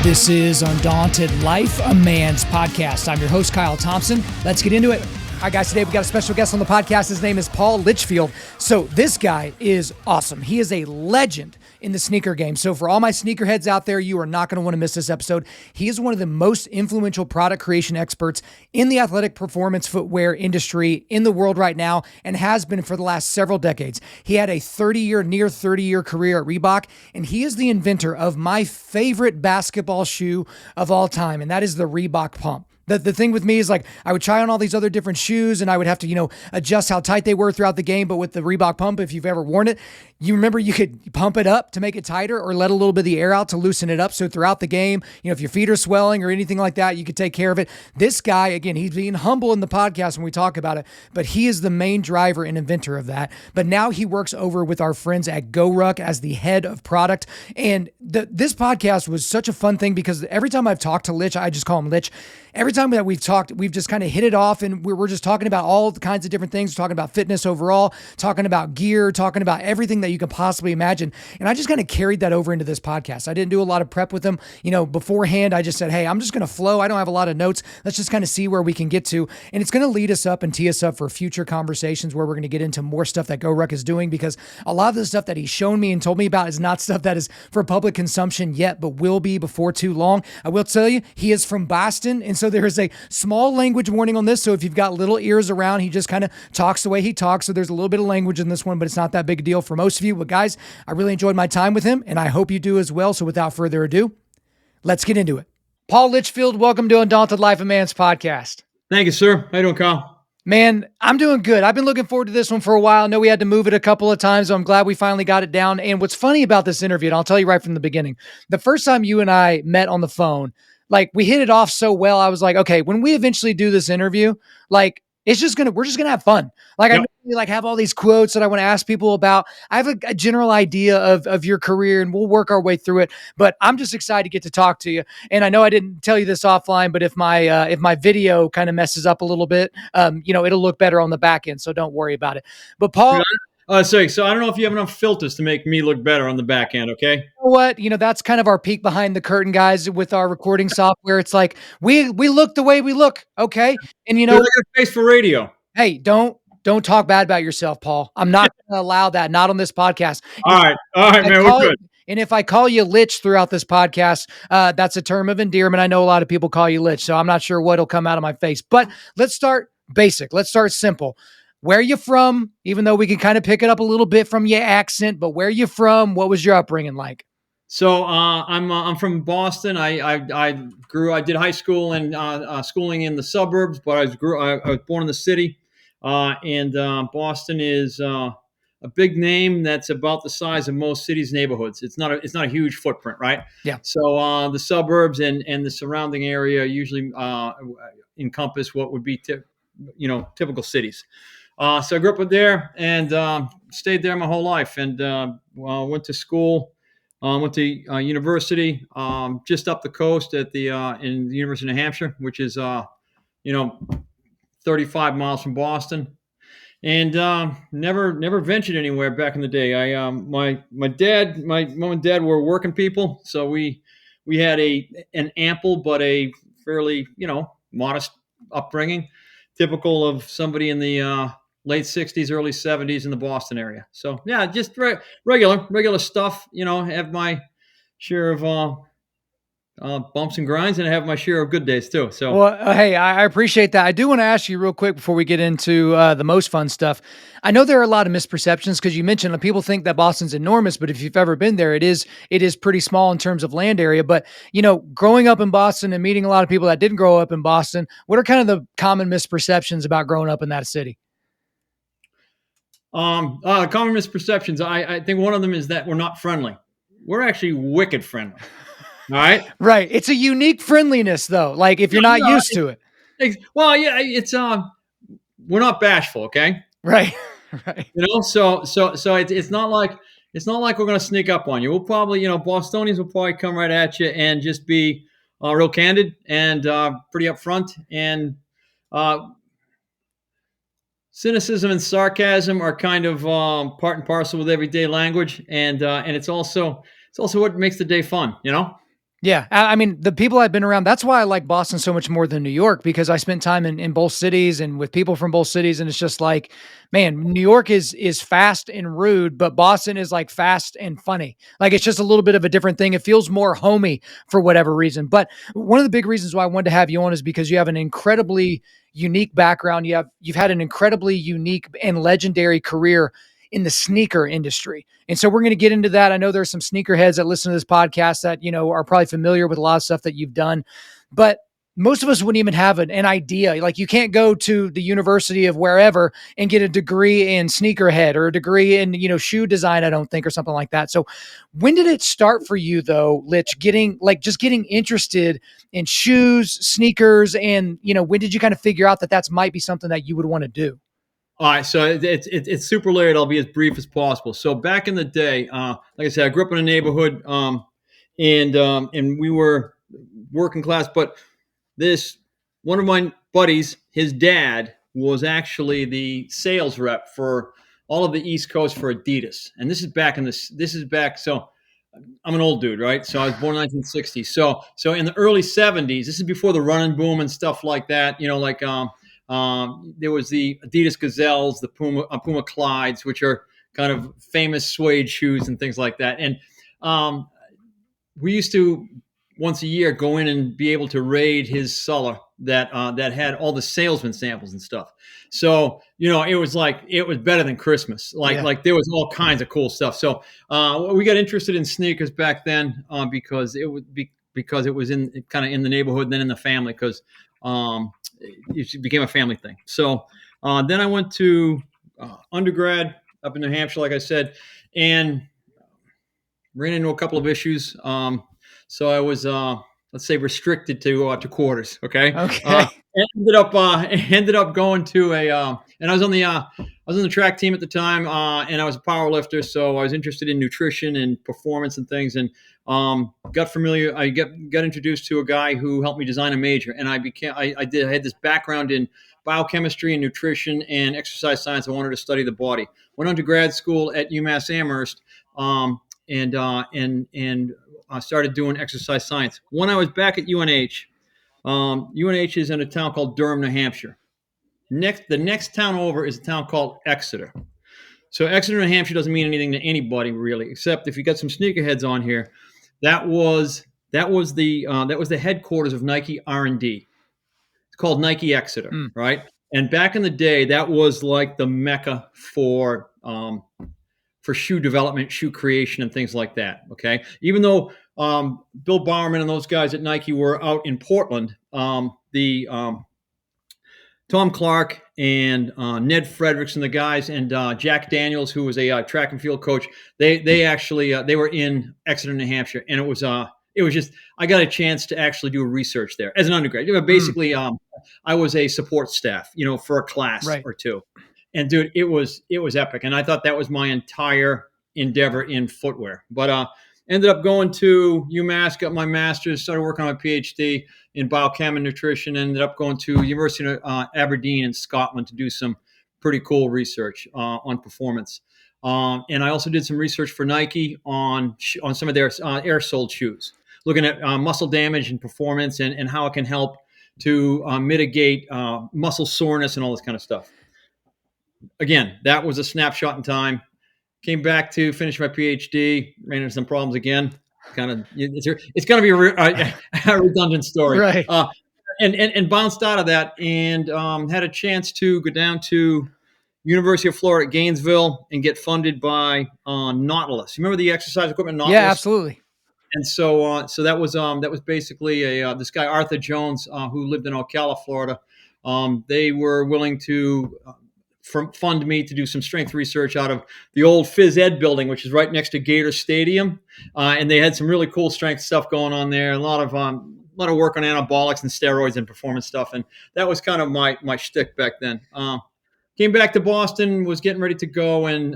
This is Undaunted.Life, a man's podcast. I'm your host, Kyle Thompson. Let's get into it. All right, guys, today we got a special guest on the podcast. His name is Paul Litchfield. So this guy is awesome. He is a legend in the sneaker game. So for all my sneakerheads out there, you are not going to want to miss this episode. He is one of the most influential product creation experts in the athletic performance footwear industry in the world right now, and has been for the last several decades. He had a near 30-year career at Reebok, and he is the inventor of my favorite basketball shoe of all time, and that is the Reebok Pump. The thing with me is, like, I would try on all these other different shoes and I would have to, adjust how tight they were throughout the game. But with the Reebok Pump, if you've ever worn it, you remember you could pump it up to make it tighter or let a little bit of the air out to loosen it up. So throughout the game, if your feet are swelling or anything like that, you could take care of it. This guy, again, he's being humble in the podcast when we talk about it, but he is the main driver and inventor of that. But now he works over with our friends at GORUCK as the head of product. And this podcast was such a fun thing because every time I've talked to Litch, I just call him Litch. Every time that we've talked, we've just kind of hit it off, and we're just talking about all the kinds of different things, talking about fitness overall, talking about gear, talking about everything that you can possibly imagine. And I just kind of carried that over into this podcast. I didn't do a lot of prep with him. Beforehand, I just said, hey, I'm just going to flow. I don't have a lot of notes. Let's just kind of see where we can get to. And it's going to lead us up and tee us up for future conversations where we're going to get into more stuff that GORUCK is doing, because a lot of the stuff that he's shown me and told me about is not stuff that is for public consumption yet, but will be before too long. I will tell you, he is from Boston, and so there is a small language warning on this. So if you've got little ears around, he just kind of talks the way he talks. So there's a little bit of language in this one, but it's not that big a deal for most of you. But guys, I really enjoyed my time with him, and I hope you do as well. So without further ado, let's get into it. Paul Litchfield, welcome to Undaunted.Life, a man's podcast. Thank you, sir. How you doing, Kyle? Man, I'm doing good. I've been looking forward to this one for a while. I know we had to move it a couple of times, so I'm glad we finally got it down. And what's funny about this interview, and I'll tell you right from the beginning, the first time you and I met on the phone, we hit it off so well. I was like, okay, when we eventually do this interview, we're just gonna have fun. I normally have all these quotes that I want to ask people about. I have a general idea of your career, and we'll work our way through it. But I'm just excited to get to talk to you. And I know I didn't tell you this offline, but if my video kind of messes up a little bit, it'll look better on the back end. So don't worry about it. But Paul. Sorry. So I don't know if you have enough filters to make me look better on the back end, okay? You know what? That's kind of our peek behind the curtain, guys, with our recording software. It's like, we look the way we look, okay? And I got a face for radio. Hey, don't talk bad about yourself, Paul. I'm not going to allow that, not on this podcast. All right, man, we're good. And if I call you Litch throughout this podcast, that's a term of endearment. I know a lot of people call you Litch, so I'm not sure what'll come out of my face. But let's start basic. Let's start simple. Where are you from? Even though we can kind of pick it up a little bit from your accent, but where are you from? What was your upbringing like? So I'm from Boston. I did high school and schooling in the suburbs, but I was born in the city. And Boston is a big name that's about the size of most cities' neighborhoods. It's not a huge footprint, right? Yeah. So the suburbs and the surrounding area usually encompass what would be typical cities. So I grew up there and stayed there my whole life, and went to school, went to university just up the coast at in the University of New Hampshire, which is 35 miles from Boston, and never ventured anywhere back in the day. My mom and dad were working people, so we had an ample but a fairly modest upbringing, typical of somebody in the late 60s, early 70s in the Boston area. So yeah, just regular stuff, have my share of bumps and grinds, and I have my share of good days too. So, well, hey, I appreciate that. I do want to ask you real quick before we get into the most fun stuff. I know there are a lot of misperceptions because you mentioned people think that Boston's enormous, but if you've ever been there, it is pretty small in terms of land area. But growing up in Boston and meeting a lot of people that didn't grow up in Boston, what are kind of the common misperceptions about growing up in that city? Common misperceptions. I think one of them is that we're not friendly. We're actually wicked friendly. All right. Right. It's a unique friendliness though. If you're not used to it. Well, yeah, it's, we're not bashful. Okay. Right. Right. So it's not like, it's not like we're going to sneak up on you. We'll probably, Bostonians will probably come right at you and just be real candid and pretty upfront. And uh, cynicism and sarcasm are kind of part and parcel with everyday language, and it's also what makes the day fun. Yeah. I mean, the people I've been around, that's why I like Boston so much more than New York, because I spent time in both cities and with people from both cities. And it's just like, man, New York is fast and rude, but Boston is like fast and funny. Like it's just a little bit of a different thing. It feels more homey for whatever reason. But one of the big reasons why I wanted to have you on is because you have an incredibly unique background. You've had an incredibly unique and legendary career in the sneaker industry. And so we're going to get into that. I know there's some sneakerheads that listen to this podcast that, are probably familiar with a lot of stuff that you've done, but most of us wouldn't even have an idea. Like you can't go to the university of wherever and get a degree in sneakerhead or a degree in, shoe design, I don't think, or something like that. So when did it start for you though, Litch, getting interested in shoes, sneakers, and, when did you kind of figure out that that's might be something that you would want to do? All right, so it's super layered. I'll be as brief as possible. So back in the day, like I said, I grew up in a neighborhood, and we were working class. But this one of my buddies, his dad was actually the sales rep for all of the East Coast for Adidas, and this is back in this. This is back. So I'm an old dude, right? So I was born in 1960. So in the early 70s, this is before the running boom and stuff like that. There was the Adidas Gazelles, the Puma Clydes, which are kind of famous suede shoes and things like that. And we used to once a year go in and be able to raid his cellar that had all the salesman samples and stuff. So it was better than Christmas. Like there was all kinds of cool stuff. So we got interested in sneakers back then because it was in kind of in the neighborhood, and then in the family because it became a family thing. So then I went to undergrad up in New Hampshire, like I said, and ran into a couple of issues. So I was, let's say, restricted to quarters. Okay. Okay. Ended up going to and I was on the track team at the time, and I was a power lifter, so I was interested in nutrition and performance and things, and got familiar. I got introduced to a guy who helped me design a major, and I had this background in biochemistry and nutrition and exercise science. I wanted to study the body. Went on to grad school at UMass Amherst, and started doing exercise science. When I was back at UNH, UNH is in a town called Durham, New Hampshire. The next town over is a town called Exeter. So Exeter, New Hampshire doesn't mean anything to anybody really, except if you got some sneakerheads on here. That was the headquarters of Nike R&D. It's called Nike Exeter, right? And back in the day, that was like the mecca for shoe development, shoe creation, and things like that. Okay, even though Bill Bowerman and those guys at Nike were out in Portland, Tom Clark and Ned Fredericks and the guys, and Jack Daniels, who was a track and field coach, they actually they were in Exeter, New Hampshire, and it was just I got a chance to actually do research there as an undergrad. Basically, I was a support staff, for a class or two. And dude, it was epic, and I thought that was my entire endeavor in footwear. But ended up going to UMass, got my master's, started working on my PhD in biochem and nutrition. Ended up going to University of Aberdeen in Scotland to do some pretty cool research on performance. And I also did some research for Nike on some of their air-soled shoes, looking at muscle damage and performance and how it can help to mitigate muscle soreness and all this kind of stuff. Again, that was a snapshot in time. Came back to finish my PhD, ran into some problems again. It's going to be a redundant story. Right. And bounced out of that and had a chance to go down to University of Florida at Gainesville and get funded by Nautilus. You remember the exercise equipment Nautilus? Yeah, absolutely. And so that was basically this guy Arthur Jones who lived in Ocala, Florida. They were willing to fund me to do some strength research out of the old phys ed building, which is right next to Gator Stadium, and they had some really cool strength stuff going on there. A lot of work on anabolics and steroids and performance stuff, and that was kind of my shtick back then. Came back to Boston, was getting ready to go, and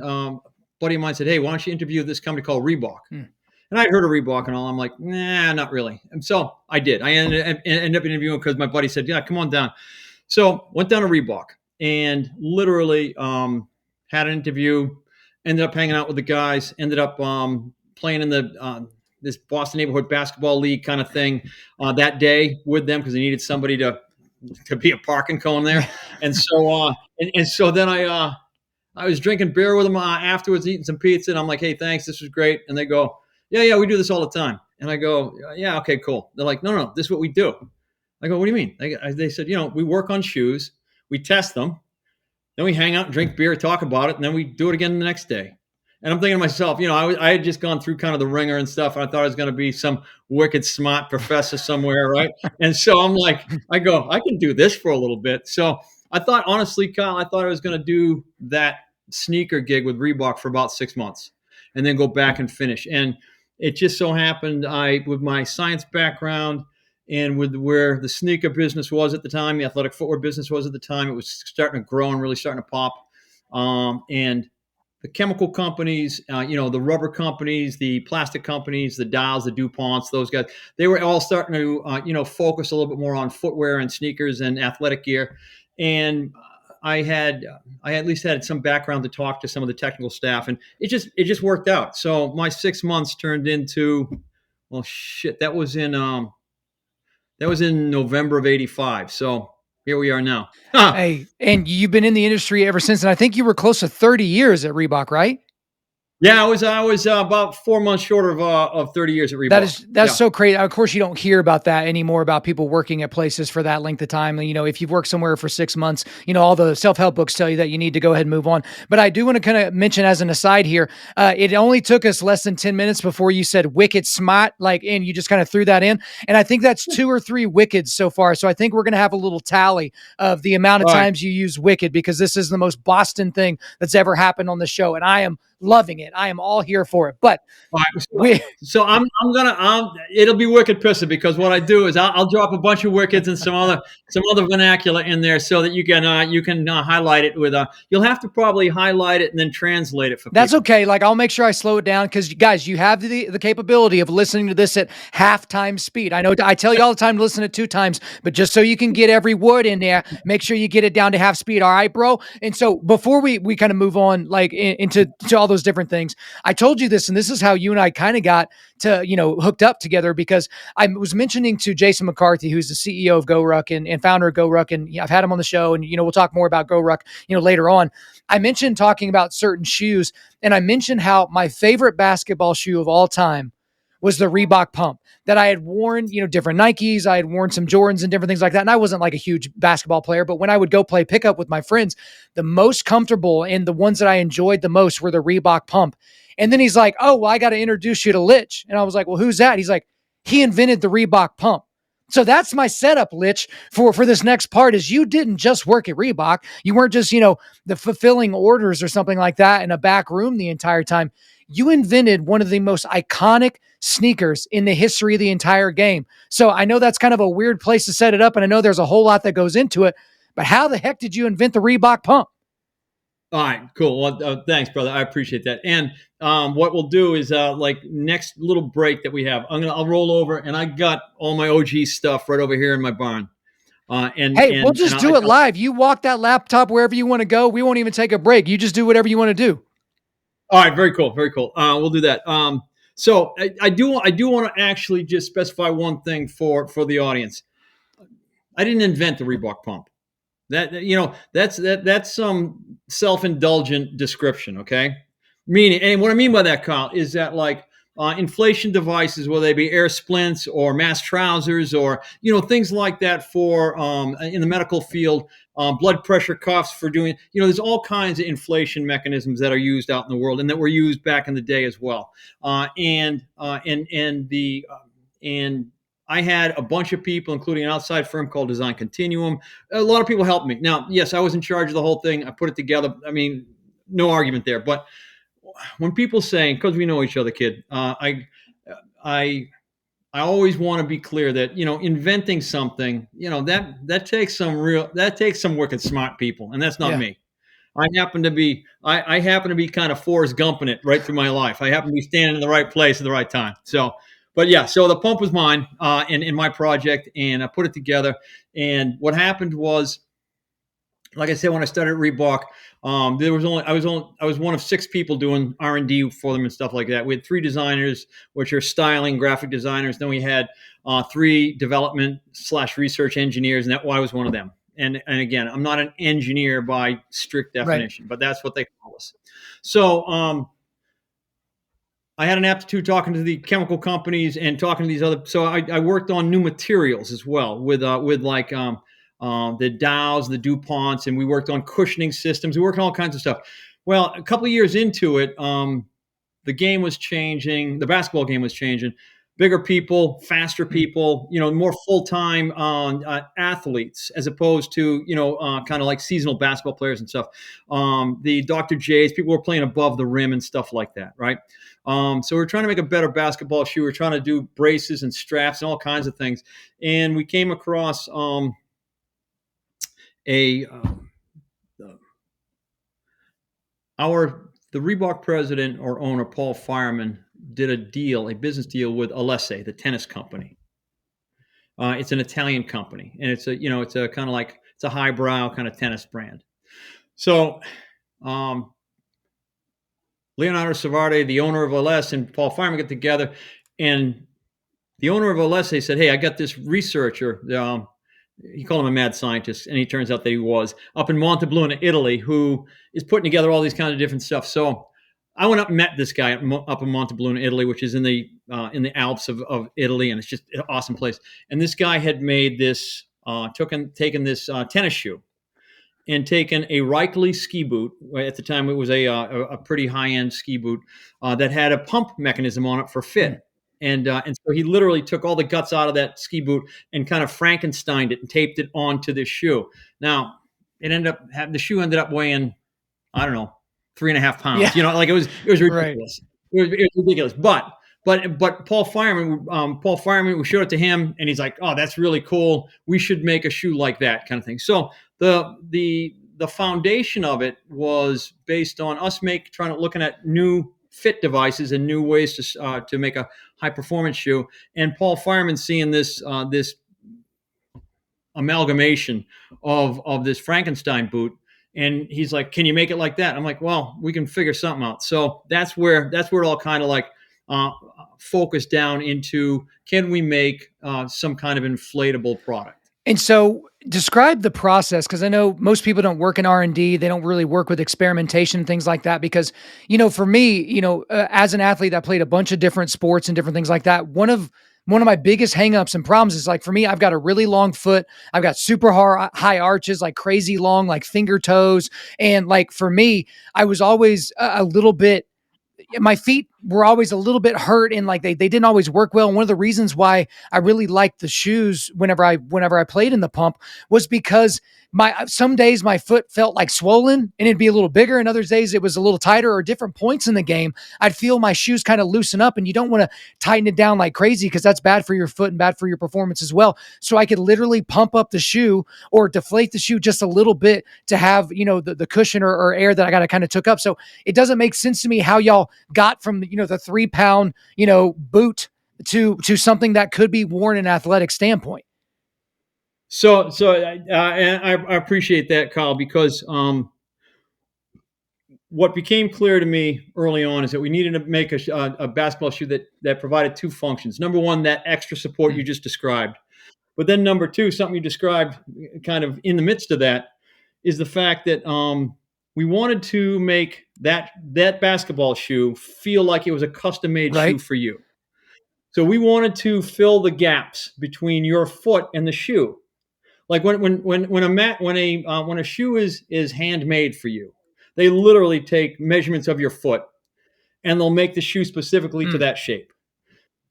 buddy of mine said, "Hey, why don't you interview this company called Reebok?" And I'd heard of Reebok and all. I'm like, nah, not really. And so I did. I ended up interviewing because my buddy said, "Yeah, come on down." So went down to Reebok and literally had an interview. Ended up hanging out with the guys. Ended up playing in the this Boston neighborhood basketball league kind of thing that day with them because they needed somebody to be a parking cone there. And so so then I was drinking beer with them afterwards, eating some pizza, and I'm like, "Hey, thanks, this was great." And they go, "Yeah, we do this all the time." And I go, "Yeah, okay, cool." They're like, "No, this is what we do." I go, "What do you mean?" They said, "We work on shoes, we test them, then we hang out and drink beer, talk about it, and then we do it again the next day." And I'm thinking to myself, I had just gone through kind of the ringer and stuff. And I thought I was going to be some wicked smart professor somewhere, right? And so I'm like, I can do this for a little bit. So I thought, honestly, Kyle, I thought I was going to do that sneaker gig with Reebok for about 6 months and then go back and finish. And it just so happened with my science background and with where the sneaker business was at the time, the athletic footwear business was at the time, it was starting to grow and really starting to pop. And the chemical companies, the rubber companies, the plastic companies, the Dows, the DuPonts, those guys, they were all starting to, focus a little bit more on footwear and sneakers and athletic gear. And I at least had some background to talk to some of the technical staff, and it just worked out. So my 6 months turned into, well, shit, that was in November of '85. So here we are now. Hey, and you've been in the industry ever since, and I think you were close to 30 years at Reebok, right? Yeah, I was about 4 months short of 30 years at Reebok. That's so crazy. Of course, you don't hear about that anymore, about people working at places for that length of time. If you've worked somewhere for 6 months, all the self-help books tell you that you need to go ahead and move on. But I do want to kind of mention as an aside here, it only took us less than 10 minutes before you said wicked smart, and you just kind of threw that in. And I think that's 2 or 3 wickeds so far. So I think we're going to have a little tally of the amount of times you use wicked, because this is the most Boston thing that's ever happened on the show. And I am loving it. I am all here for it. But so I'm gonna it'll be wicked pissing, because what I do is I'll drop a bunch of wickeds and some other vernacular in there so that you can highlight it with you'll have to probably highlight it and then translate it for That's people. okay. I'll make sure I slow it down, because guys, you have the capability of listening to this at half-time speed. I know I tell you all the time to listen to 2 times, but just so you can get every word in there, make sure you get it down to half speed. All right, bro? And so before we kind of move on into all those different things, I told you this, and this is how you and I kind of got to, hooked up together, because I was mentioning to Jason McCarthy, who's the CEO of GORUCK and founder of GORUCK, and I've had him on the show, and we'll talk more about GORUCK later on. I mentioned talking about certain shoes, and I mentioned how my favorite basketball shoe of all time was the Reebok Pump, that I had worn, different Nikes. I had worn some Jordans and different things like that. And I wasn't like a huge basketball player, but when I would go play pickup with my friends, the most comfortable and the ones that I enjoyed the most were the Reebok Pump. And then he's like, "Oh, well, I got to introduce you to Litch." And I was like, "Well, who's that?" He's like, "He invented the Reebok Pump." So that's my setup, Litch, for this next part. Is you didn't just work at Reebok. You weren't just, the fulfilling orders or something like that in a back room the entire time. You invented one of the most iconic sneakers in the history of the entire game. So I know that's kind of a weird place to set it up, and I know there's a whole lot that goes into it, but how the heck did you invent the Reebok Pump? All right, cool. Well, thanks, brother. I appreciate that. And what we'll do is next little break that we have, I'll roll over, and I got all my OG stuff right over here in my barn. We'll just do it live. You walk that laptop wherever you want to go. We won't even take a break. You just do whatever you want to do. All right, very cool, very cool. We'll do that. So I do want to actually just specify one thing for the audience. I didn't invent the Reebok Pump. That's some self-indulgent description, okay? Meaning, and what I mean by that, Kyle, is that inflation devices, whether they be air splints or mass trousers or things like that for in the medical field, blood pressure cuffs for doing, there's all kinds of inflation mechanisms that are used out in the world and that were used back in the day as well. And I had a bunch of people, including an outside firm called Design Continuum. A lot of people helped me. Now, yes, I was in charge of the whole thing. I put it together. I mean, no argument there. But when people say, because we know each other, kid, I always want to be clear that inventing something, that takes some wicked smart people, and that's not me. I happen to be kind of Forrest Gumping it right through my life. I happen to be standing in the right place at the right time. So, but yeah, so the pump was mine in my project, and I put it together. And what happened was, like I said, when I started at Reebok, there was only I was one of 6 people doing R&D for them and stuff like that. We had 3 designers, which are styling, graphic designers. Then we had 3 development / research engineers, and I was one of them. And again, I'm not an engineer by strict Right. definition, but that's what they call us. So I had an aptitude talking to the chemical companies and talking to these other. So I worked on new materials as well with like the Dows, the DuPonts, and we worked on cushioning systems. We worked on all kinds of stuff. Well, a couple of years into it, the game was changing. The basketball game was changing. Bigger people, faster people, more full-time athletes as opposed to, kind of like seasonal basketball players and stuff. The Dr. J's, people were playing above the rim and stuff like that, right? So we're trying to make a better basketball shoe. We're trying to do braces and straps and all kinds of things. And we came across the Reebok president or owner, Paul Fireman, did a business deal with Alessi, the tennis company. It's an Italian company, and it's a kind of like, it's a highbrow kind of tennis brand. So Leonardo Savarte, the owner of Alessi, and Paul Fireman get together, and the owner of Alessi said, "Hey, I got this researcher." He called him a mad scientist, and he turns out that he was up in Montebluna, Italy, who is putting together all these kind of different stuff. So I went up and met this guy up in Montebluna, Italy, which is in the Alps of Italy, and it's just an awesome place. And this guy had made this, taken this tennis shoe and taken a Reichley ski boot. At the time, it was a pretty high-end ski boot that had a pump mechanism on it for fit. And so he literally took all the guts out of that ski boot and kind of Frankensteined it and taped it onto this shoe. Now, the shoe ended up weighing, I don't know, 3.5 pounds. Yeah. Like it was ridiculous. Right. It was ridiculous. But Paul Fireman, we showed it to him, and he's like, "Oh, that's really cool. We should make a shoe like that," kind of thing. So the foundation of it was based on us looking at new fit devices and new ways to make a high performance shoe, and Paul Fireman seeing this amalgamation of this Frankenstein boot, and he's like, "Can you make it like that?" I'm like, "Well, we can figure something out." So that's where it all kind of like focused down into, can we make some kind of inflatable product? And so describe the process, because I know most people don't work in R&D. They don't really work with experimentation, things like that. Because, for me, as an athlete that played a bunch of different sports and different things like that, one of my biggest hangups and problems is, like, for me, I've got a really long foot. I've got super high arches, like crazy long, like finger toes. And like, for me, I was always a little bit, my feet were always a little bit hurt, and like they didn't always work well. And one of the reasons why I really liked the shoes whenever I played in the pump was because some days my foot felt like swollen and it'd be a little bigger, and other days it was a little tighter, or different points in the game I'd feel my shoes kind of loosen up, and you don't want to tighten it down like crazy because that's bad for your foot and bad for your performance as well. So I could literally pump up the shoe or deflate the shoe just a little bit to have, the cushion or air that I got to kind of took up. So it doesn't make sense to me how y'all got from, the 3-pound, boot to something that could be worn in an athletic standpoint. So I appreciate that, Kyle, because what became clear to me early on is that we needed to make a basketball shoe that provided 2 functions. Number one, that extra support you just described. But then number 2, something you described kind of in the midst of that, is the fact that we wanted to make that basketball shoe feel like it was a custom-made shoe for you. So we wanted to fill the gaps between your foot and the shoe. Like when a shoe is handmade for you, they literally take measurements of your foot, and they'll make the shoe specifically to that shape.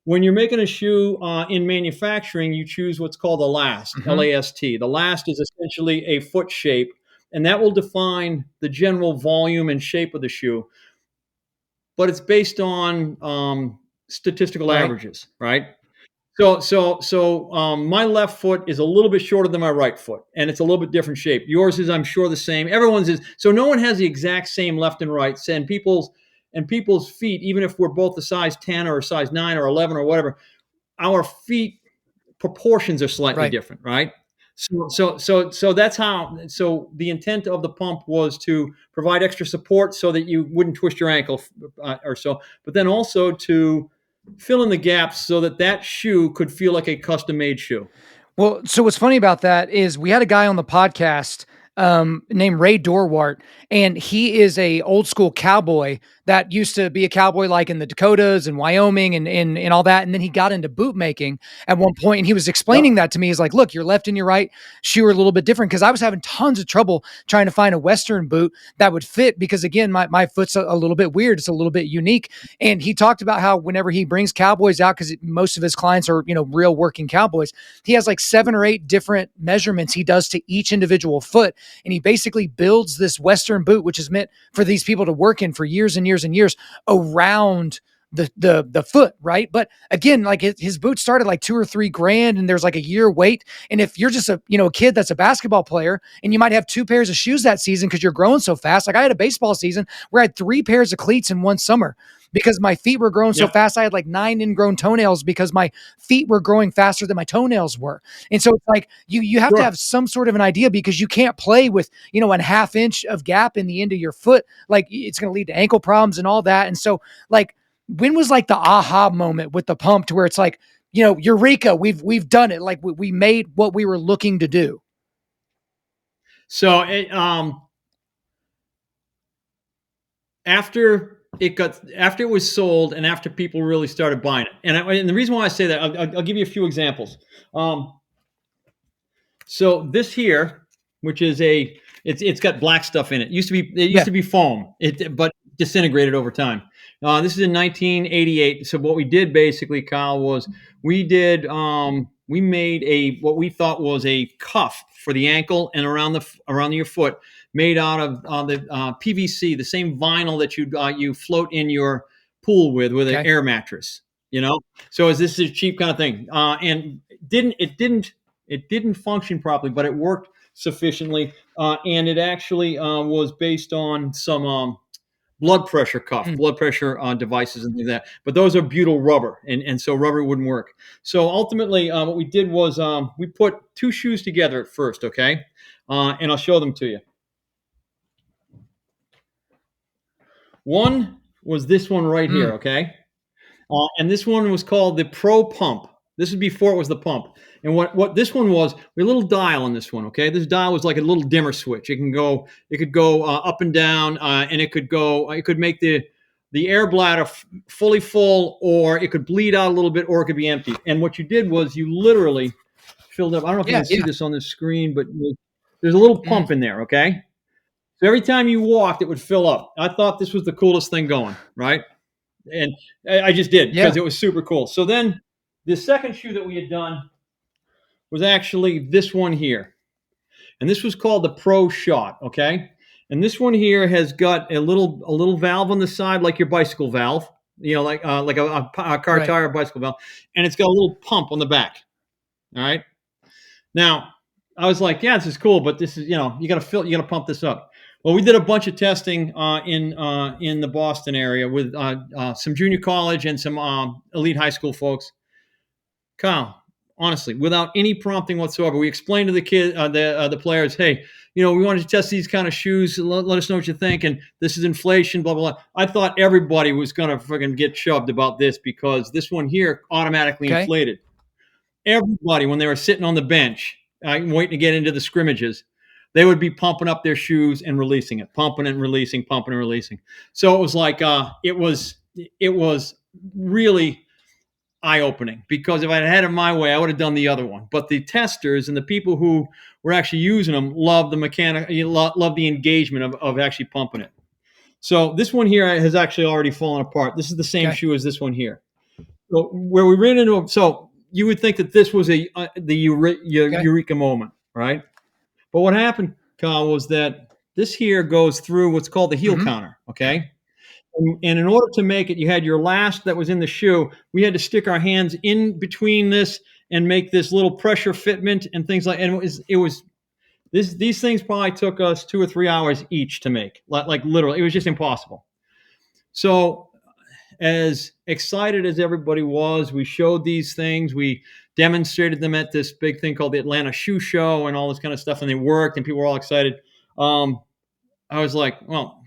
When you're making a shoe in manufacturing, you choose what's called a last, L-A-S-T. The last is essentially a foot shape, and that will define the general volume and shape of the shoe. But it's based on statistical averages, right? My left foot is a little bit shorter than my right foot, and it's a little bit different shape. Yours is, I'm sure, the same. Everyone's is. So no one has the exact same left and right. And people's feet, even if we're both a size 10 or a size 9 or 11 or whatever, our feet proportions are slightly Right. different, right? So that's how. So the intent of the pump was to provide extra support so that you wouldn't twist your ankle or so, but then also to fill in the gaps so that that shoe could feel like a custom made shoe. Well, so what's funny about that is we had a guy on the podcast named Ray Dorwart, and he is a old school cowboy that used to be a cowboy like in the Dakotas and Wyoming and all that. And then he got into boot making at one point, and he was explaining Yep. that to me. He's like, look, your left and your right shoe are a little bit different, because I was having tons of trouble trying to find a Western boot that would fit, because again, my foot's a little bit weird. It's a little bit unique. And he talked about how whenever he brings cowboys out, because most of his clients are, real working cowboys, he has like 7 or 8 different measurements he does to each individual foot. And he basically builds this Western boot, which is meant for these people to work in for years and years and years, around the foot, right? But again, like his boots started like 2 or 3 grand, and there's like a year wait. And if you're just a kid that's a basketball player, and you might have 2 pairs of shoes that season because you're growing so fast. Like I had a baseball season where I had 3 pairs of cleats in one summer because my feet were growing so Yep. fast. I had like 9 ingrown toenails because my feet were growing faster than my toenails were. And so it's like you have to Sure. have some sort of an idea, because you can't play with, a half inch of gap in the end of your foot. Like it's going to lead to ankle problems and all that. And so like, when was like the aha moment with the pump to where it's like, eureka, we've done it. Like we made what we were looking to do. So after it was sold and after people really started buying it, and the reason why I say that, I'll give you a few examples. So this here, which is it's got black stuff in it. It used to be foam, but disintegrated over time. This is in 1988. So what we did basically, Kyle, was we made what we thought was a cuff for the ankle and around your foot, made out of the PVC, the same vinyl that you float in your pool with an Okay. air mattress. So this is a cheap kind of thing, and it didn't function properly, but it worked sufficiently, and it actually was based on some blood pressure devices and things like that. But those are butyl rubber, and so rubber wouldn't work. So ultimately, what we did was we put 2 shoes together at first, okay? And I'll show them to you. One was this one right here, okay? And this one was called the Pro Pump. This is before it was the pump. And what this one was, we had a little dial on this one, okay? This dial was like a little dimmer switch. It could go up and down, and it could make the air bladder fully full, or it could bleed out a little bit, or it could be empty. And what you did was you literally filled up. I don't know if you Yeah. can see this on the screen, but there's a little pump in there, okay? So every time you walked, it would fill up. I thought this was the coolest thing going, right? And I just did because Yeah. it was super cool. So then the second shoe that we had done was actually this one here. And this was called the Pro Shot, okay? And this one here has got a little valve on the side, like your bicycle valve, like a car Right. tire bicycle valve, and it's got a little pump on the back. All right. Now, I was like, yeah, this is cool, but this is, you got to pump this up. Well, we did a bunch of testing in the Boston area with some junior college and some elite high school folks. Kyle, honestly, without any prompting whatsoever, we explained to the players, hey, we wanted to test these kind of shoes. Let us know what you think. And this is inflation, blah, blah, blah. I thought everybody was going to freaking get shoved about this because this one here automatically Okay. inflated. Everybody, when they were sitting on the bench, waiting to get into the scrimmages, they would be pumping up their shoes and releasing it, pumping and releasing, pumping and releasing. So it was like it was really eye-opening, because if I had it my way, I would have done the other one. But the testers and the people who were actually using them loved the loved the engagement of actually pumping it. So this one here has actually already fallen apart. This is the same Okay. shoe as this one here. So where we ran into, so you would think that this was the eureka moment, right? But what happened, Kyle, was that this here goes through what's called the heel counter, okay? And in order to make it, you had your last that was in the shoe. We had to stick our hands in between this and make this little pressure fitment and things like. And it was these things probably took us 2 or 3 hours each to make. Like literally, it was just impossible. So as excited as everybody was, we showed these things. We demonstrated them at this big thing called the Atlanta Shoe Show and all this kind of stuff, and they worked, and people were all excited. I was like, well,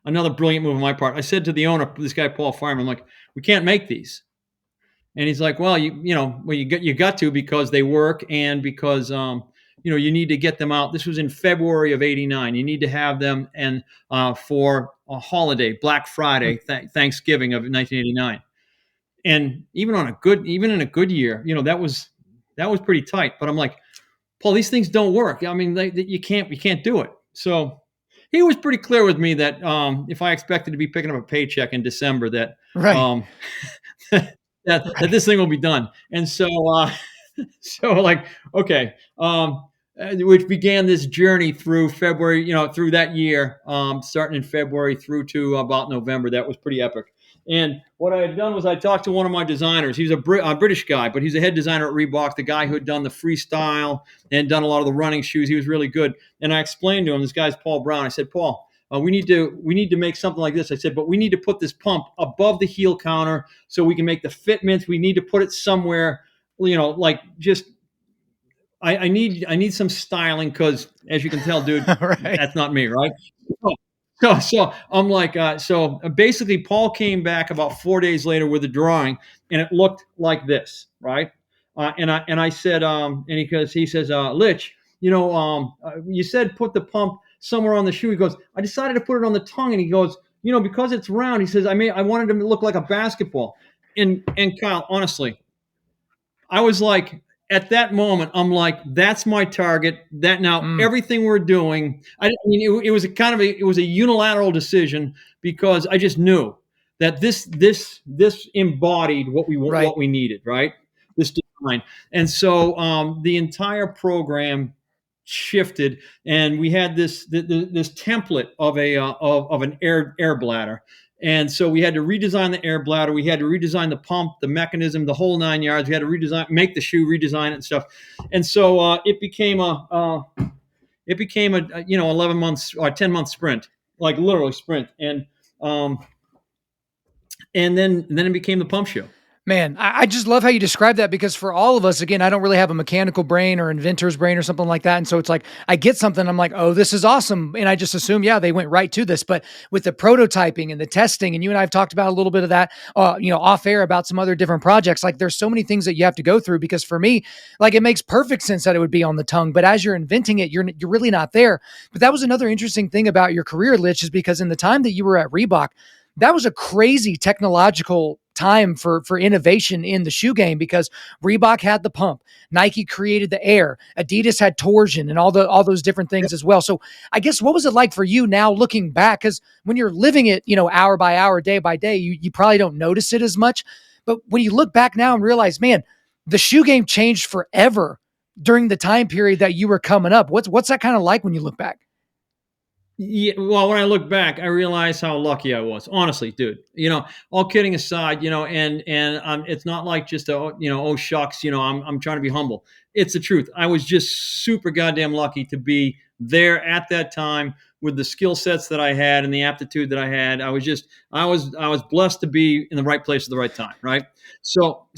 another brilliant move on my part. I said to the owner, this guy Paul Fireman, I'm like, we can't make these. And he's like, well, you got to, because they work, and because you need to get them out. This was in February of '89. You need to have them and for a holiday, Black Friday, Thanksgiving of 1989. And even in a good year, that was pretty tight. But I'm like, Paul, these things don't work. I mean, you can't do it. So he was pretty clear with me that if I expected to be picking up a paycheck in December, that Right. that this thing will be done. And so like, okay, which began this journey through February, through that year, starting in February through to about November. That was pretty epic. And what I had done was I talked to one of my designers. He's a British guy, but he's a head designer at Reebok, the guy who had done the freestyle and done a lot of the running shoes. He was really good. And I explained to him, this guy's Paul Brown. I said, Paul, we need to make something like this. I said, but we need to put this pump above the heel counter so we can make the fitments. We need to put it somewhere, like just I need some styling, because as you can tell, dude, Right. that's not me, right? So I'm like, so basically, Paul came back about 4 days later with a drawing, and it looked like this, right? And I said, and he says, Litch, you said put the pump somewhere on the shoe. He goes, I decided to put it on the tongue, and he goes, because it's round. He says, I wanted to look like a basketball. And Kyle, honestly, I was like, at that moment, I'm like, that's my target. That now everything we're doing, I mean, it was it was a unilateral decision, because I just knew that this embodied what Right. what we needed, right? This design, and so the entire program shifted, and we had this template of of an air bladder. And so we had to redesign the air bladder. We had to redesign the pump, the mechanism, the whole 9 yards. We had to make the shoe, redesign it and stuff. And so it became a 11 months or 10-month sprint, like literally sprint. And then it became the pump shoe. Man, I just love how you describe that, because for all of us, again, I don't really have a mechanical brain or inventor's brain or something like that. And so it's like, I get something, I'm like, oh, this is awesome. And I just assume, yeah, they went right to this. But with the prototyping and the testing, and you and I have talked about a little bit of that, off air about some other different projects, like there's so many things that you have to go through, because for me, like it makes perfect sense that it would be on the tongue. But as you're inventing it, you're really not there. But that was another interesting thing about your career, Litch, is because in the time that you were at Reebok, that was a crazy technological time for innovation in the shoe game, because Reebok had the pump, Nike created the air, Adidas had torsion, and all those different things as well. So I guess, what was it like for you now looking back? Because when you're living it, hour by hour, day by day, you probably don't notice it as much. But when you look back now and realize, man, the shoe game changed forever during the time period that you were coming up. What's that kind of like when you look back? Yeah, well, when I look back, I realize how lucky I was. Honestly, dude. All kidding aside, and it's not like just oh shucks, I'm trying to be humble. It's the truth. I was just super goddamn lucky to be there at that time with the skill sets that I had and the aptitude that I had. I was blessed to be in the right place at the right time, right? So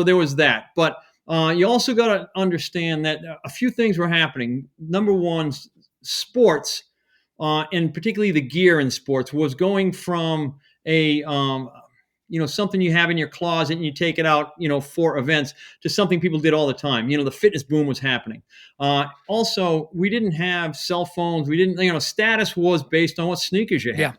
there was that. But you also got to understand that a few things were happening. Number one, sports, and particularly the gear in sports, was going from a something you have in your closet and you take it out for events, to something people did all the time. The fitness boom was happening. Also, we didn't have cell phones. We didn't, status was based on what sneakers you had.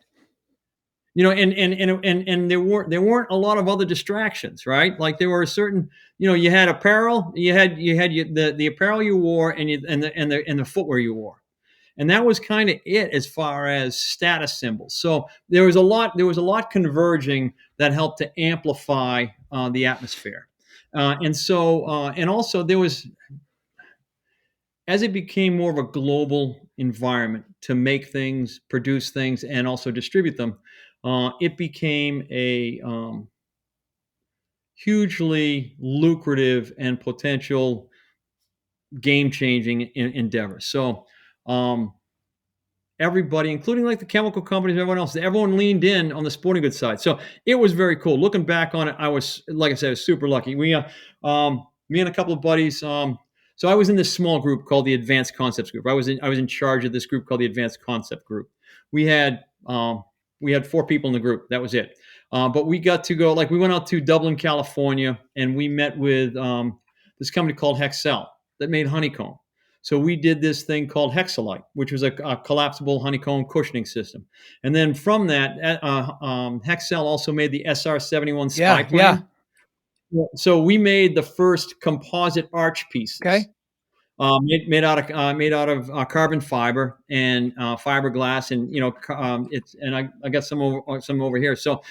Yeah. And there weren't a lot of other distractions, right? Like there were a certain, you had apparel, you had the apparel you wore, and the footwear you wore. And that was kind of it as far as status symbols. So there was a lot converging that helped to amplify the atmosphere. And also there was, as it became more of a global environment to make things, produce things, and also distribute them, it became a hugely lucrative and potential game-changing endeavor. So everybody, including like the chemical companies, everyone leaned in on the sporting goods side. So it was very cool. Looking back on it, I was, like I said, I was super lucky. Me and a couple of buddies. So I was in this small group called the Advanced Concepts Group. I was in charge of this group called the Advanced Concept Group. We had 4 people in the group. That was it. But we got to go, like, we went out to Dublin, California, and we met with this company called Hexcel that made honeycomb. So we did this thing called Hexalite, which was a collapsible honeycomb cushioning system. And then from that, Hexcel also made the SR-71 spy plane. Yeah. So we made the first composite arch pieces. Okay. Made out of carbon fiber and fiberglass, and I got some over here. So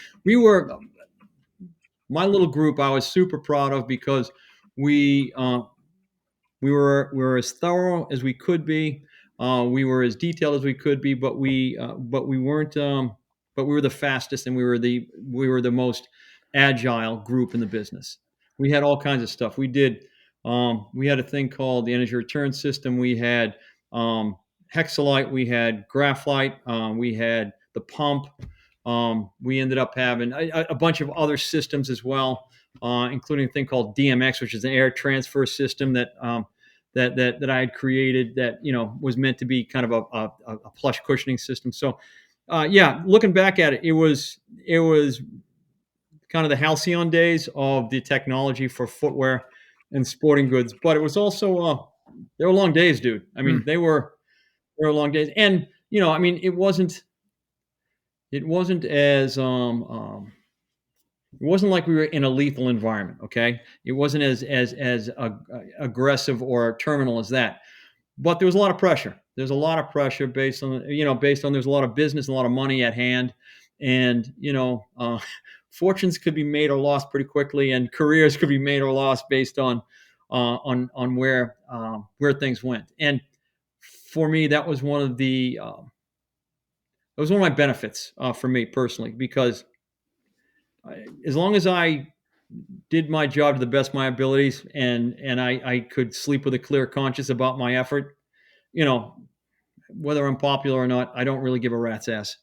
my little group, I was super proud of, because we were as thorough as we could be. We were as detailed as we could be, but we weren't. But we were the fastest, and we were the most agile group in the business. We had all kinds of stuff. We had a thing called the energy return system. We had Hexalite. We had graphite. We had the pump. We ended up having a bunch of other systems as well, including a thing called DMX, which is an air transfer system that I had created, that was meant to be kind of a plush cushioning system. So, looking back at it, it was kind of the halcyon days of the technology for footwear and sporting goods. But it was also they were long days, dude. I mean, they were long days, and it wasn't as it wasn't like we were in a lethal environment. Okay, it wasn't as aggressive or terminal as that. But there was a lot of pressure. There's a lot of pressure based on there's a lot of business, a lot of money at hand, and fortunes could be made or lost pretty quickly, and careers could be made or lost based on where things went. And for me, that was one of my benefits for me personally, because as long as I did my job to the best of my abilities, and I could sleep with a clear conscience about my effort, whether I'm popular or not, I don't really give a rat's ass.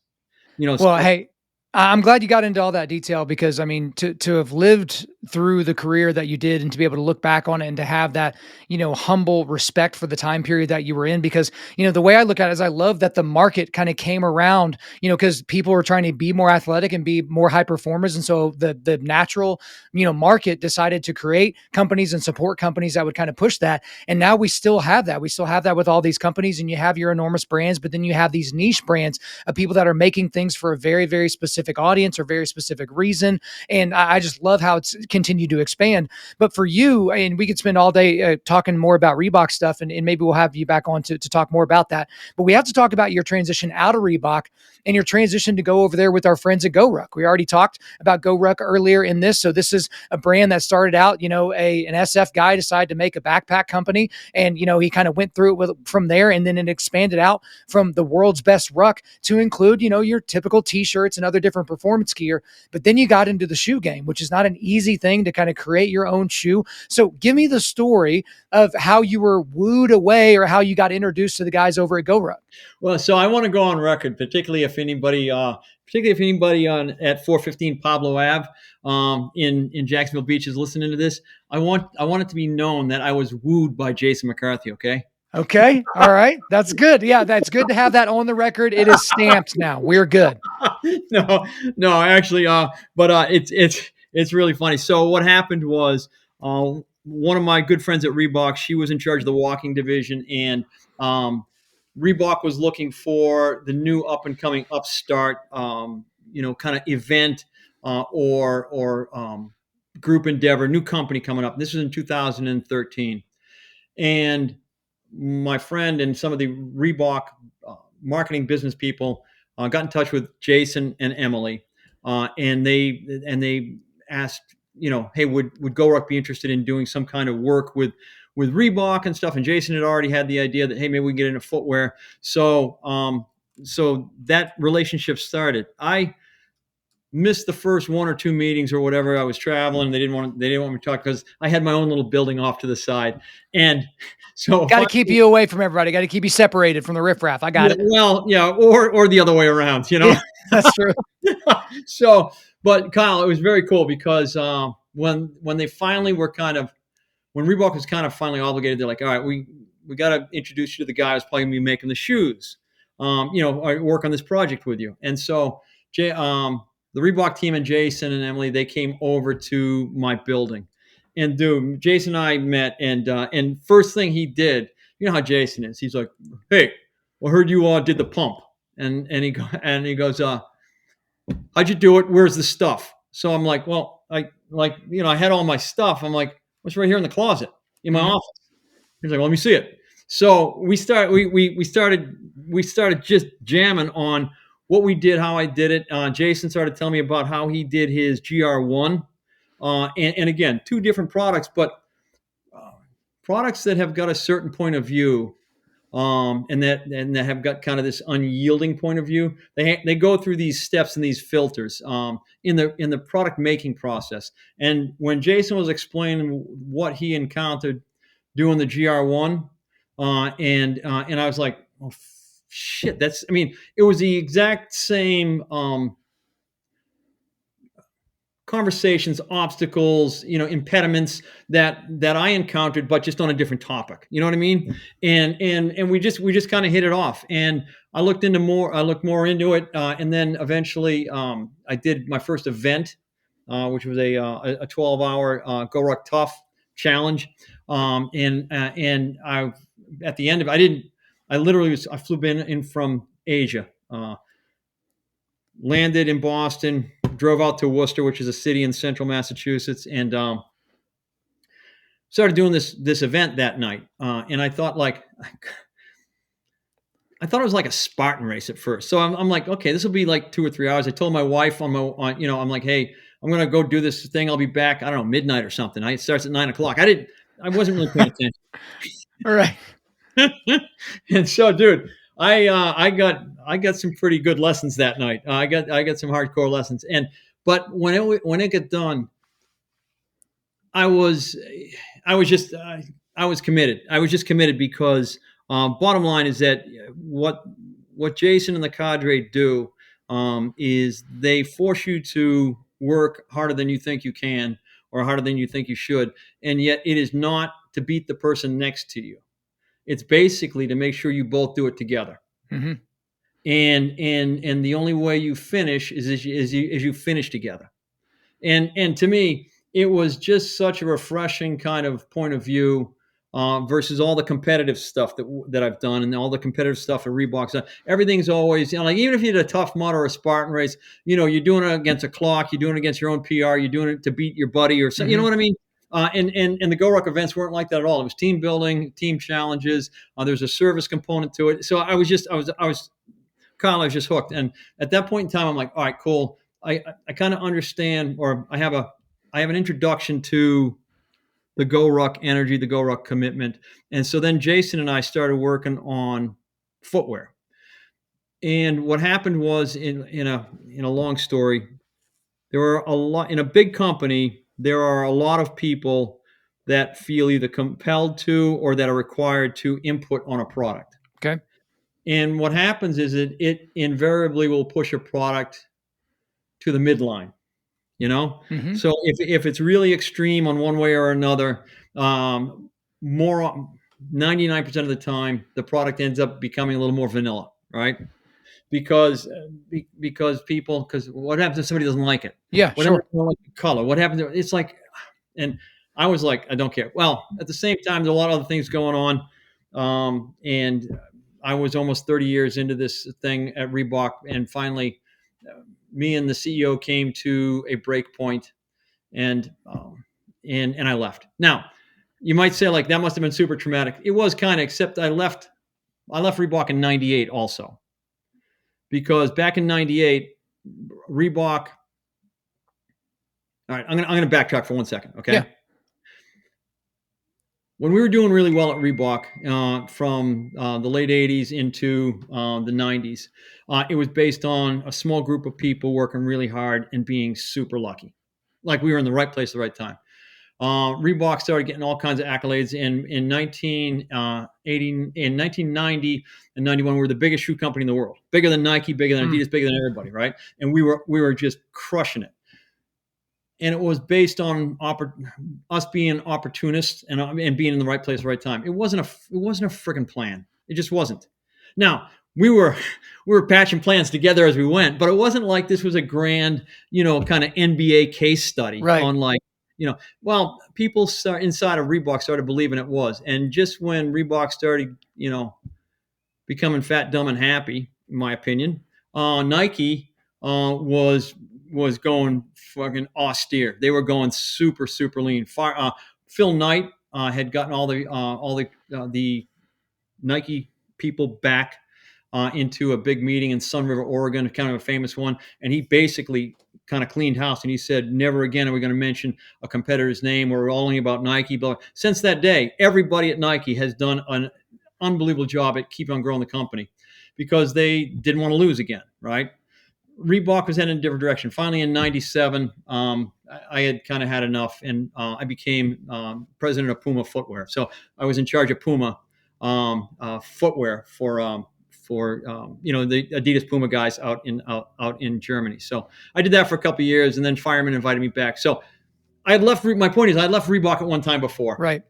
Well, hey, I'm glad you got into all that detail, because I mean, to have lived through the career that you did, and to be able to look back on it, and to have that, humble respect for the time period that you were in, because, the way I look at it is, I love that the market kind of came around, because people were trying to be more athletic and be more high performers. And so the natural, market decided to create companies and support companies that would kind of push that. And now we still have that. We still have that with all these companies, and you have your enormous brands, but then you have these niche brands of people that are making things for a very, very specific audience or very specific reason. And I just love how it's continued to expand. But for you, and we could spend all day talking more about Reebok stuff, and maybe we'll have you back on to talk more about that. But we have to talk about your transition out of Reebok and your transition to go over there with our friends at GORUCK. We already talked about GORUCK earlier in this. So this is a brand that started out, an SF guy decided to make a backpack company, and, he kind of went through it from there, and then it expanded out from the world's best ruck to include, your typical t-shirts and other different performance gear. But then you got into the shoe game, which is not an easy thing, to kind of create your own shoe. So give me the story of how you were wooed away, or how you got introduced to the guys over at GORUCK. Well, so I want to go on record, particularly if anybody at 415 Pablo Ave in Jacksonville Beach is listening to this. I want it to be known that I was wooed by Jason McCarthy. Okay. Okay. All right. That's good. Yeah. That's good to have that on the record. It is stamped now. We're good. No, actually, but it's really funny. So what happened was, one of my good friends at Reebok, she was in charge of the walking division, and Reebok was looking for the new up and coming upstart, kind of event, or group endeavor, new company coming up. This was in 2013, and my friend and some of the Reebok marketing business people got in touch with Jason and Emily, and they asked, hey, would GORUCK be interested in doing some kind of work with Reebok and stuff? And Jason had already had the idea that, hey, maybe we can get into footwear. So that relationship started. missed the first one or two meetings or whatever. I was traveling. They didn't want me to talk because I had my own little building off to the side. And so got to keep you away from everybody. Got to keep you separated from the riffraff. I got it. Well, yeah, or the other way around, Yeah, that's true. So, but Kyle, it was very cool because when they finally were when Reebok was kind of finally obligated, they're like, all right, we got to introduce you to the guy who's probably going to be making the shoes. I work on this project with you. And so the Reebok team and Jason and Emily, they came over to my building. And dude, Jason and I met, and first thing he did, you know how Jason is. He's like, "Hey, I heard you did the pump," and he goes, "How'd you do it? Where's the stuff?" So I'm like, "Well, I had all my stuff." I'm like, "What's right here in the closet in my office?" He's like, "Well, let me see it." So we started just jamming on what we did, how I did it. Jason started telling me about how he did his GR1. And again, two different products, but products that have got a certain point of view, and that have got kind of this unyielding point of view. They go through these steps and these filters in the product making process. And when Jason was explaining what he encountered doing the GR1, and I was like, oh shit, it was the exact same. Conversations, obstacles, impediments that I encountered, but just on a different topic. You know what I mean? And we just kind of hit it off. And I looked more into it, and then eventually I did my first event, which was a 12-hour GORUCK Tough challenge. And I at the end of it, I flew in from Asia. Landed in Boston, drove out to Worcester, which is a city in central Massachusetts, and started doing this event that night. And I thought it was like a Spartan race at first. So I'm like, okay, this will be like 2 or 3 hours. I told my wife I'm like, hey, I'm gonna go do this thing. I'll be back, I don't know, midnight or something. It starts at 9 o'clock. I wasn't really paying attention. All right. And so, dude, I got some pretty good lessons that night. I got some hardcore lessons, but when it got done, I was committed. I was just committed because bottom line is that what Jason and the cadre do is they force you to work harder than you think you can or harder than you think you should, and yet it is not to beat the person next to you. It's basically to make sure you both do it together. Mm-hmm. And the only way you finish is you finish together. And to me, it was just such a refreshing kind of point of view versus all the competitive stuff that I've done and all the competitive stuff at Reebok. Everything's always, like even if you did a Tough Mudder or a Spartan race, you're doing it against a clock, you're doing it against your own PR, you're doing it to beat your buddy or something. Mm-hmm. You know what I mean? And the GORUCK events weren't like that at all. It was team building, team challenges. There's a service component to it. So I was just hooked. And at that point in time, I'm like, all right, cool. I kind of understand, or I have an introduction to the GORUCK energy, the GORUCK commitment. And so then Jason and I started working on footwear. And what happened was in a long story, there were a lot in a big company. There are a lot of people that feel either compelled to or that are required to input on a product. Okay. And what happens is it invariably will push a product to the midline, Mm-hmm. So if it's really extreme on one way or another, 99% of the time, the product ends up becoming a little more vanilla, right? Because what happens if somebody doesn't like it? Yeah, what sure. happens if they don't like the color? What happens? It's like, and I was like, I don't care. Well, at the same time, there's a lot of other things going on, and I was almost 30 years into this thing at Reebok, and finally, me and the CEO came to a break point, and I left. Now, you might say like that must have been super traumatic. It was kind of, except I left Reebok in '98 also. Because back in '98, Reebok. All right, I'm gonna backtrack for 1 second, okay? Yeah. when we were doing really well at Reebok from the late 80s into the 90s, it was based on a small group of people working really hard and being super lucky. Like we were in the right place at the right time. Reebok started getting all kinds of accolades in 1990 and 91. We were the biggest shoe company in the world, bigger than Nike, bigger than Adidas, bigger than everybody, right? And we were just crushing it. And it was based on us being opportunists and being in the right place at the right time. It wasn't a freaking plan. It just wasn't. Now we were patching plans together as we went, but it wasn't like this was a grand, kind of NBA case study on like, well, people inside of Reebok started believing it was. And just when Reebok started, becoming fat, dumb, and happy, in my opinion, Nike was going fucking austere. They were going super, super lean. Phil Knight had gotten all the Nike people back into a big meeting in Sun River, Oregon, kind of a famous one, and he basically kind of cleaned house, and he said, never again are we going to mention a competitor's name or only about Nike. But since that day, everybody at Nike has done an unbelievable job at keeping on growing the company because they didn't want to lose again, right? Reebok was heading in a different direction. Finally, in '97, I had kind of had enough, and I became president of Puma Footwear. So I was in charge of Puma footwear for the Adidas Puma guys out in Germany. So I did that for a couple of years, and then Fireman invited me back. So I had left. My point is, I had left Reebok at one time before. Right.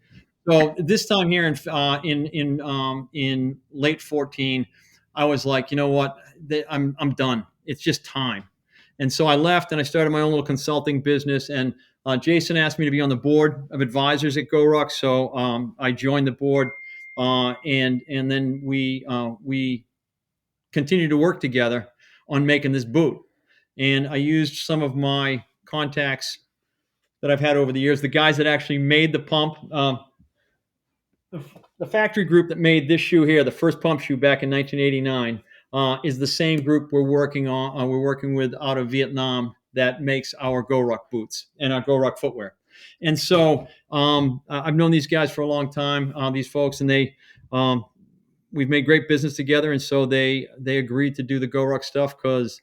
So this time here in late 14, I was like, you know what, I'm done. It's just time. And so I left and I started my own little consulting business. And Jason asked me to be on the board of advisors at GORUCK. So I joined the board, and then we continued to work together on making this boot. And I used some of my contacts that I've had over the years, the guys that actually made the pump. The factory group that made this shoe here, the first pump shoe back in 1989, is the same group we're working on. We're working with out of Vietnam that makes our GORUCK boots and our GORUCK footwear. And so I've known these guys for a long time, these folks, and we've made great business together. And so they agreed to do the GORUCK stuff because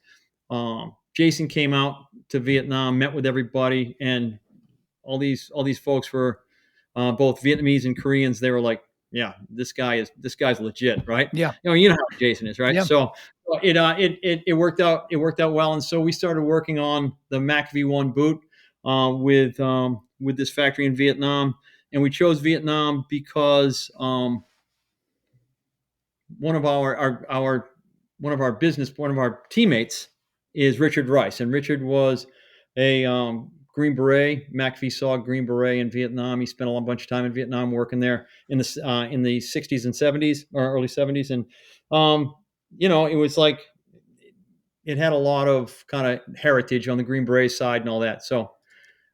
Jason came out to Vietnam, met with everybody, and all these folks were both Vietnamese and Koreans. They were like, yeah, this guy's legit, right? Yeah. You know how Jason is, right? Yeah. So it worked out. It worked out well, and so we started working on the Mac V1 boot with this factory in Vietnam, and we chose Vietnam because one of our teammates is Richard Rice, and Richard was a Green Beret, MACV saw Green Beret in Vietnam. He spent a bunch of time in Vietnam working there in the 60s and 70s or early 70s. And, it was like it had a lot of kind of heritage on the Green Beret side and all that. So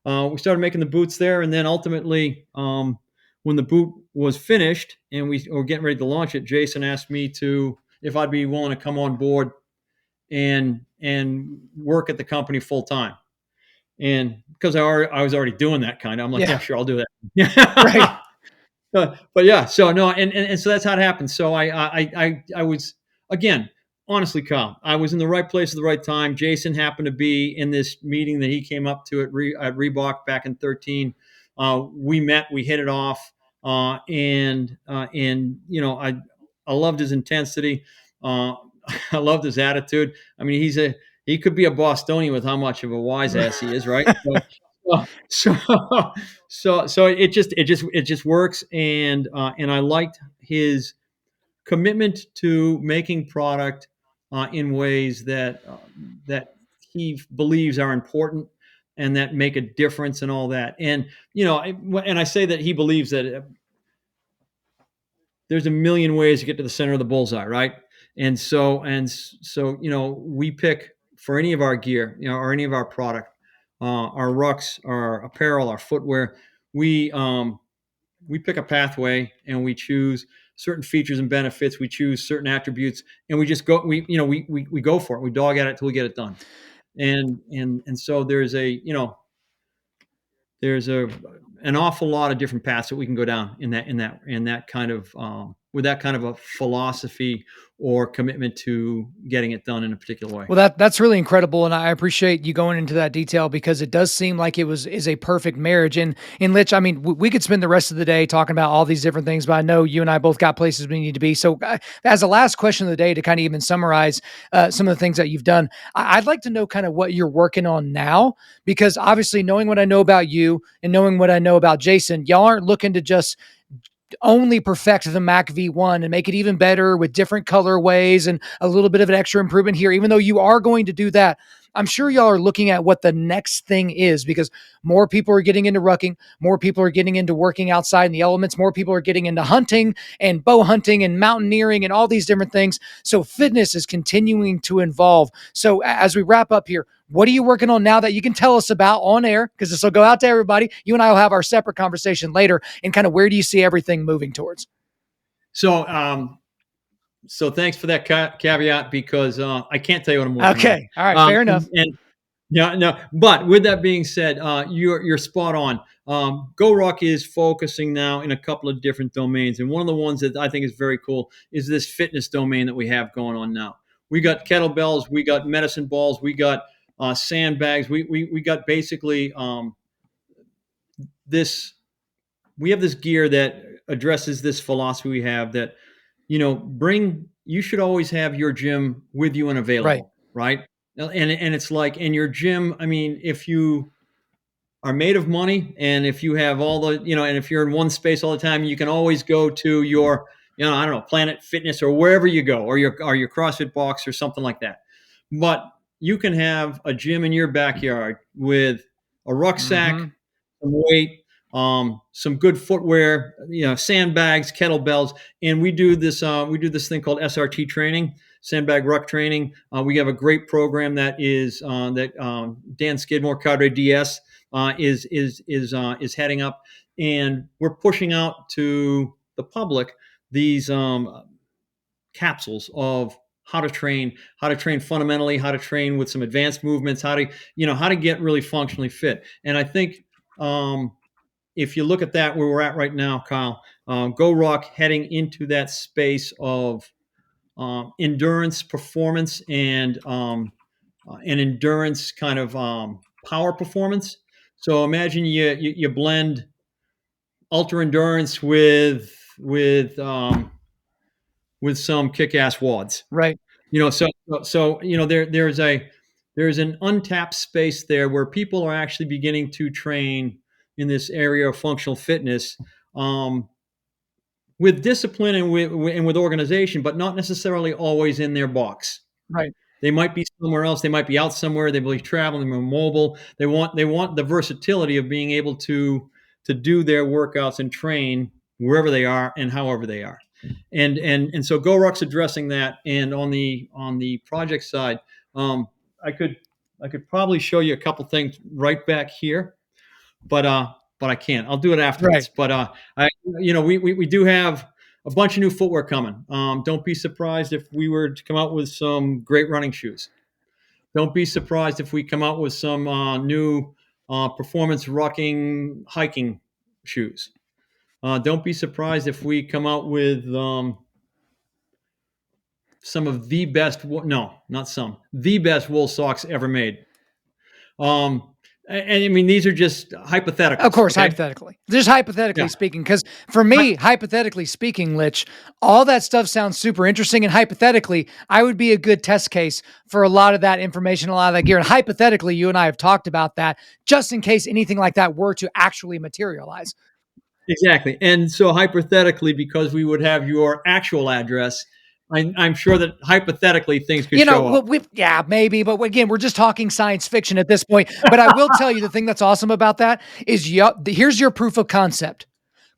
we started making the boots there. And then ultimately, when the boot was finished and we were getting ready to launch it, Jason asked me if I'd be willing to come on board and work at the company full time. And because I was already doing that kind of, I'm like, yeah, sure, I'll do that. Yeah. Right. But yeah, so no, and so that's how it happened. So I was, again, honestly, Kyle, I was in the right place at the right time. Jason happened to be in this meeting that he came up to at Reebok back in 13. We met, we hit it off, and I loved his intensity. I loved his attitude. I mean, he could be a Bostonian with how much of a wise ass he is, right? So it just works, and I liked his commitment to making product in ways that he believes are important and that make a difference and all that. And and I say that he believes that there's a million ways to get to the center of the bullseye, right? And so we pick for any of our gear, or any of our product, our rucks, our apparel, our footwear. We pick a pathway and we choose certain features and benefits. We choose certain attributes, and we just go. We go for it. We dog at it till we get it done. And so there's a an awful lot of different paths that we can go down in that kind of with that kind of a philosophy or commitment to getting it done in a particular way. Well, that's really incredible, and I appreciate you going into that detail because it does seem like is a perfect marriage. And in Litch, I mean, we could spend the rest of the day talking about all these different things, but I know you and I both got places we need to be. So, as a last question of the day, to kind of even summarize some of the things that you've done, I'd like to know kind of what you're working on now, because obviously, knowing what I know about you and knowing what I know about Jason, y'all aren't looking to just only perfect the Mac V1 and make it even better with different colorways and a little bit of an extra improvement here. Even though you are going to do that, I'm sure y'all are looking at what the next thing is, because more people are getting into rucking, more people are getting into working outside in the elements, more people are getting into hunting and bow hunting and mountaineering and all these different things. So fitness is continuing to evolve. So as we wrap up here, what are you working on now that you can tell us about on air? Because this will go out to everybody. You and I will have our separate conversation later. And kind of where do you see everything moving towards? So thanks for that caveat, because I can't tell you what I'm working on. Okay. All right. Fair enough. And yeah, no. But with that being said, you're spot on. GORUCK is focusing now in a couple of different domains, and one of the ones that I think is very cool is this fitness domain that we have going on now. We got kettlebells, we got medicine balls, we got sandbags. We got basically this. We have this gear that addresses this philosophy we have that, you should always have your gym with you and available, right? And it's like in your gym, I mean, if you are made of money and if you have all the, and if you're in one space all the time, you can always go to your, I don't know, Planet Fitness or wherever you go, or your CrossFit box or something like that. But you can have a gym in your backyard with a rucksack, some weight, some good footwear, sandbags, kettlebells, and we do this thing called SRT training, sandbag ruck training. We have a great program that is Dan Skidmore, Cadre DS, is heading up, and we're pushing out to the public these capsules of how to train fundamentally, how to train with some advanced movements, how to get really functionally fit. And I think if you look at that where we're at right now, Kyle, GORUCK heading into that space of endurance, performance, and endurance kind of power performance. So imagine you blend ultra endurance with some kick-ass WODs. Right. There's an untapped space there where people are actually beginning to train in this area of functional fitness with discipline and with organization, but not necessarily always in their box. Right. They might be somewhere else. They might be out somewhere. They will be traveling. They're mobile. They want the versatility of being able to do their workouts and train wherever they are and however they are. And so GORUCK's addressing that. And on the project side, I could probably show you a couple things right back here, but I can't. I'll do it afterwards. Right. But we do have a bunch of new footwear coming. Don't be surprised if we were to come out with some great running shoes. Don't be surprised if we come out with some new performance rucking hiking shoes. Don't be surprised if we come out with some of the best, the best wool socks ever made. And I mean, these are just hypotheticals. Of course, okay? Hypothetically. Just hypothetically speaking, because for me, hypothetically speaking, Litch, all that stuff sounds super interesting. And hypothetically, I would be a good test case for a lot of that information, a lot of that gear. And hypothetically, you and I have talked about that just in case anything like that were to actually materialize. Exactly. And so hypothetically, because we would have your actual address, I'm sure that hypothetically things could show up. Maybe. But again, we're just talking science fiction at this point. But I will tell you the thing that's awesome about that is here's your proof of concept.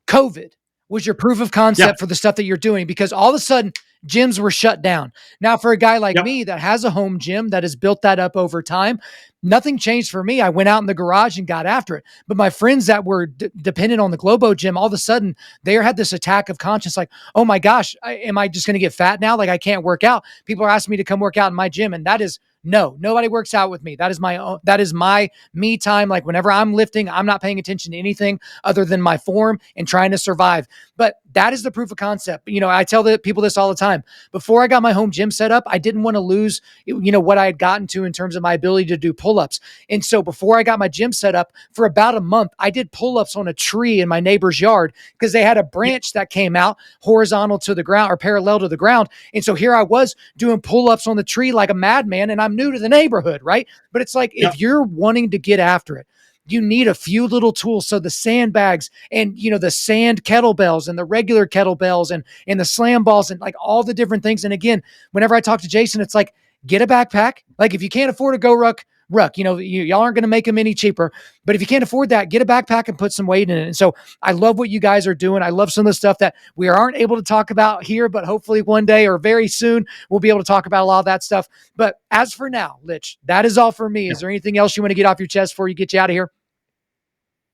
COVID was your proof of concept for the stuff that you're doing, because all of a sudden gyms were shut down. Now, for a guy like me that has a home gym that has built that up over time, nothing changed for me. I went out in the garage and got after it. But my friends that were dependent on the Globo gym, all of a sudden they had this attack of conscience, like, oh my gosh, am I just going to get fat now? Like I can't work out. People are asking me to come work out in my gym. And that is No, nobody works out with me. That is my own, that is my me time. Like whenever I'm lifting, I'm not paying attention to anything other than my form and trying to survive. But that is the proof of concept. I tell the people this all the time. Before I got my home gym set up, I didn't want to lose, what I had gotten to in terms of my ability to do pull-ups. And so before I got my gym set up for about a month, I did pull-ups on a tree in my neighbor's yard because they had a branch that came out horizontal to the ground or parallel to the ground. And so here I was doing pull-ups on the tree like a madman, and I'm new to the neighborhood, right? But it's like, if you're wanting to get after it, you need a few little tools. So the sandbags and, the sand kettlebells and the regular kettlebells and the slam balls and like all the different things. And again, whenever I talk to Jason, it's like, get a backpack. Like if you can't afford a GORUCK, y'all aren't going to make them any cheaper, but if you can't afford that, get a backpack and put some weight in it. And so I love what you guys are doing. I love some of the stuff that we aren't able to talk about here, but hopefully one day or very soon, we'll be able to talk about a lot of that stuff. But as for now, Litch, that is all for me. Is there anything else you want to get off your chest before you get you out of here?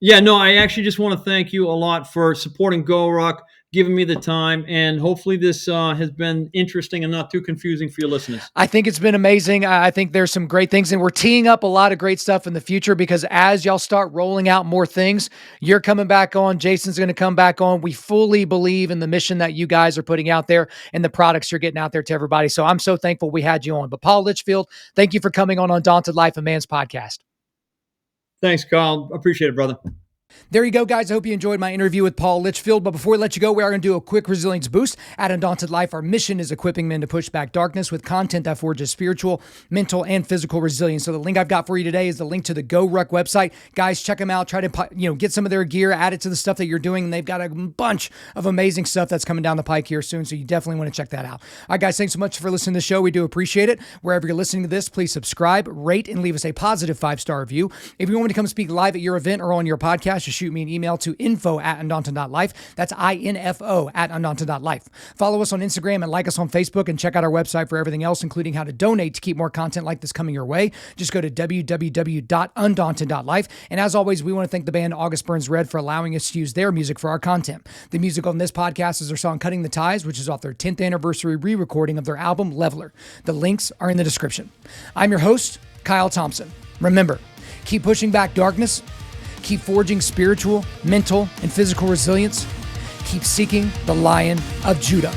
Yeah, no, I actually just want to thank you a lot for supporting GORUCK, giving me the time, and hopefully this has been interesting and not too confusing for your listeners. I think it's been amazing. I think there's some great things, and we're teeing up a lot of great stuff in the future because as y'all start rolling out more things, you're coming back on. Jason's going to come back on. We fully believe in the mission that you guys are putting out there and the products you're getting out there to everybody. So I'm so thankful we had you on. But Paul Litchfield, thank you for coming on Undaunted.Life, a Man's podcast. Thanks, Kyle. Appreciate it, brother. There you go, guys. I hope you enjoyed my interview with Paul Litchfield. But before we let you go, we are going to do a quick resilience boost. At Undaunted.Life, our mission is equipping men to push back darkness with content that forges spiritual, mental, and physical resilience. So the link I've got for you today is the link to the GORUCK website. Guys, check them out. Try to get some of their gear, add it to the stuff that you're doing. And they've got a bunch of amazing stuff that's coming down the pike here soon. So you definitely want to check that out. All right, guys, thanks so much for listening to the show. We do appreciate it. Wherever you're listening to this, please subscribe, rate, and leave us a positive 5-star review. If you want me to come speak live at your event or on your podcast, just shoot me an email to info@Undaunted.Life. That's info@Undaunted.Life. Follow us on Instagram and like us on Facebook, and check out our website for everything else, including how to donate to keep more content like this coming your way. Just go to www.Undaunted.Life. And as always, we want to thank the band August Burns Red for allowing us to use their music for our content. The music on this podcast is their song Cutting the Ties, which is off their 10th anniversary re-recording of their album Leveler. The links are in the description. I'm your host, Kyle Thompson. Remember, keep pushing back darkness. Keep forging spiritual, mental, and physical resilience. Keep seeking the Lion of Judah.